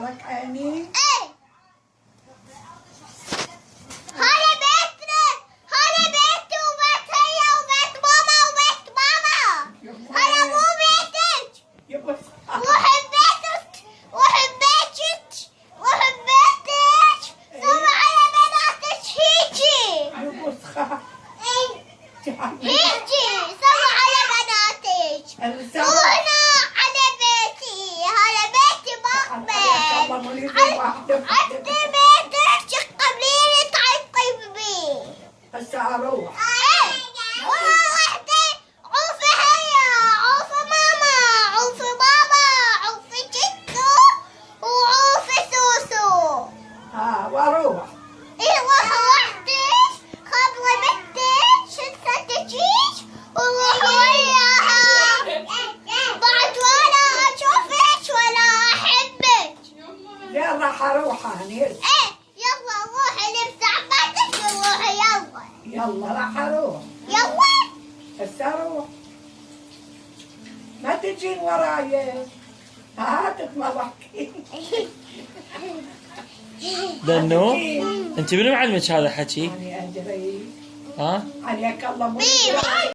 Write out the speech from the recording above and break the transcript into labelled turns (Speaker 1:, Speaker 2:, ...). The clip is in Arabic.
Speaker 1: نورك عيني.
Speaker 2: ايه هذا بيتنا، هذا بيتي وبيت هي وبيت ماما وبيت بابا. هذا مو بيتك. وحبيتك وحبيتك وحبيتك. سوي على بناتك هيجي هيجي سوي على بناتك. وهنا على بيتي، هذا بيتي مقبل. عند بيتك قبليني تعطي بيه.
Speaker 1: هسه اروح.
Speaker 2: والله وحدي عوفي هي، عوفي ماما، عوفي بابا، عوفي جدو وعوفي سوسو.
Speaker 1: واروح.
Speaker 2: ايوه وحدك خاطرة بنتك شلتها تجيك وروحي وياها. بعد ولا اشوفك ولا احبك.
Speaker 1: لا راح اروح هاني.
Speaker 2: يلا روحي لبس عباتك وروحي يلا.
Speaker 1: يلا راح اروح.
Speaker 2: يلا
Speaker 1: هسه اروح. ما تجين وراي. هاتك ما بحكي.
Speaker 3: دنو انت منو معلمك هذا حكي؟
Speaker 1: أنا أدري.
Speaker 3: ها؟
Speaker 1: عليك الله.